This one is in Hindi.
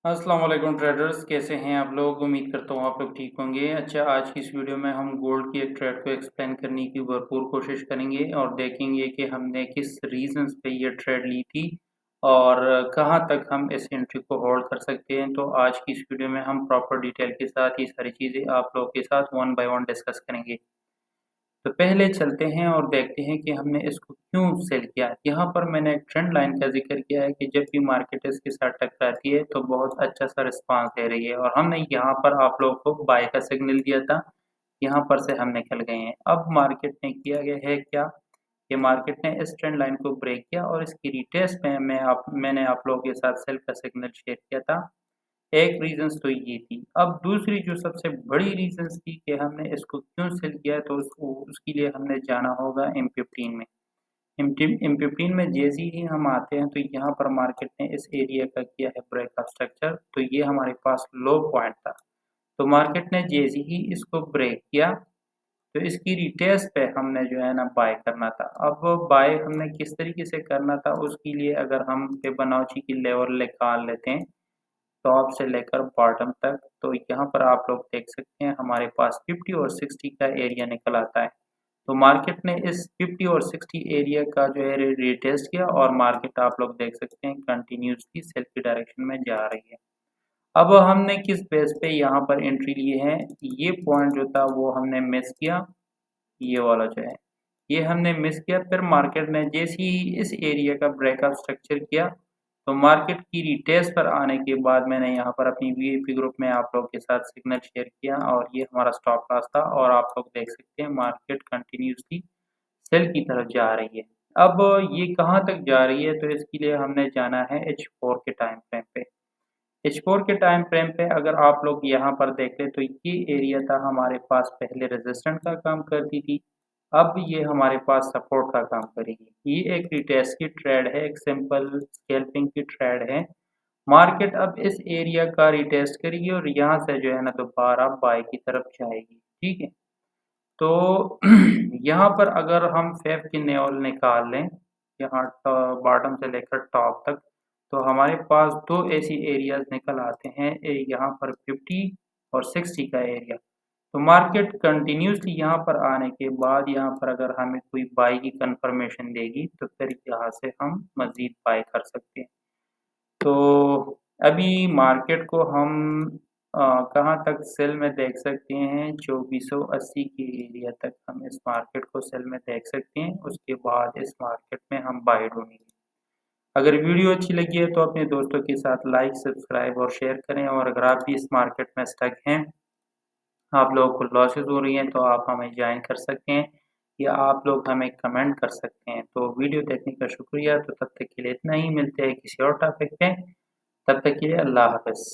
अस्सलाम वालेकुम ट्रेडर्स, कैसे हैं आप लोग? उम्मीद करता हूँ आप लोग ठीक होंगे। अच्छा, आज की इस वीडियो में हम गोल्ड की एक ट्रेड को एक्सप्लेन करने की भरपूर कोशिश करेंगे और देखेंगे कि हमने किस रीज़न्स पे ये ट्रेड ली थी और कहाँ तक हम इस एंट्री को होल्ड कर सकते हैं। तो आज की इस वीडियो में हम प्रॉपर डिटेल के साथ ये सारी चीज़ें आप लोगों के साथ वन बाय वन डिस्कस करेंगे। तो पहले चलते हैं और देखते हैं कि हमने इसको क्यों सेल किया। यहाँ पर मैंने एक ट्रेंड लाइन का ज़िक्र किया है कि जब भी मार्केट इसके साथ टकराती है तो बहुत अच्छा-सा रिस्पॉन्स दे रही है और हमने यहाँ पर आप लोगों को बाय का सिग्नल दिया था, यहाँ पर से हम निकल गए हैं। अब मार्केट ने किया गया है क्या, कि मार्केट ने इस ट्रेंड लाइन को ब्रेक किया और इसकी रिटेस्ट में मैंने आप लोगों के साथ सेल का सिग्नल शेयर किया था। एक रीज़न्स तो ये थी। अब दूसरी जो सबसे बड़ी रीज़न्स थी कि हमने इसको क्यों सेल किया, तो उसके लिए हमने जाना होगा M15 में। M15 में जैसे ही हम आते हैं तो यहाँ पर मार्केट ने इस एरिया का किया है ब्रेकअप स्ट्रक्चर, तो ये हमारे पास लो पॉइंट था। तो मार्केट ने जैसे ही इसको ब्रेक किया तो इसकी रिटेस्ट पे हमने जो है ना बाय करना था। अब बाय हमने किस तरीके से करना था, उसके लिए अगर हम फिबोनाची की लेवल निकाल लेते हैं टॉप से लेकर बॉटम तक, तो यहाँ पर आप लोग देख सकते हैं हमारे पास 50 और 60 का एरिया निकल आता है। तो मार्केट ने इस 50 और 60 एरिया का जो है रीटेस्ट किया और मार्केट आप लोग देख सकते हैं कंटिन्यूसली सेल की डायरेक्शन में जा रही है। अब हमने किस बेस पे यहाँ पर एंट्री ली है, ये पॉइंट जो था वो हमने मिस किया, ये वाला जो है, ये हमने मिस किया। फिर मार्केट ने जैसे ही इस एरिया का ब्रेकअप स्ट्रक्चर किया, तो मार्केट की रिटेस्ट पर आने के बाद मैंने यहाँ पर अपनी वीआईपी ग्रुप में आप लोगों के साथ सिग्नल शेयर किया और ये हमारा स्टॉप लॉस था और आप लोग देख सकते हैं मार्केट कंटिन्यूसली सेल की तरफ जा रही है। अब ये कहाँ तक जा रही है, तो इसके लिए हमने जाना है H4 के टाइम फ्रेम पे। H4 के टाइम फ्रेम पे अगर आप लोग यहाँ पर देख लें तो ये एरिया था हमारे पास पहले रेजिस्टेंट का काम करती थी, अब ये हमारे पास सपोर्ट का काम करेगी। ये एक रिटेस्ट की ट्रेड है, एक सिंपल स्कैल्पिंग की ट्रेड है। मार्केट अब इस एरिया का रिटेस्ट करेगी और यहाँ से जो है ना दोबारा बाय की तरफ जाएगी, ठीक है। तो यहाँ पर अगर हम फेब की लेवल निकाल लें, यहाँ बॉटम से लेकर टॉप तक, तो हमारे पास 2 ऐसी एरियाज़ निकल आते हैं, यहाँ पर 50 और 60 का एरिया। तो मार्केट कंटिन्यूसली यहाँ पर आने के बाद यहाँ पर अगर हमें कोई बाय की कंफर्मेशन देगी, तो फिर यहाँ से हम मज़ीद बाय कर सकते हैं। तो अभी मार्केट को हम कहाँ तक सेल में देख सकते हैं, 2480 के एरिया तक हम इस मार्केट को सेल में देख सकते हैं, उसके बाद इस मार्केट में हम बाय ढूँढेंगे। अगर वीडियो अच्छी लगी है तो अपने दोस्तों के साथ लाइक, सब्सक्राइब और शेयर करें और अगर आप भी इस मार्केट में स्टक हैं, आप लोगों को लॉसेस हो रही हैं, तो आप हमें जॉइन कर सकते हैं या आप लोग हमें कमेंट कर सकते हैं। तो वीडियो देखने का शुक्रिया। तो तब तक के लिए इतना ही, मिलते हैं किसी और टॉपिक पे। तब तक के लिए अल्लाह हाफ़िज़।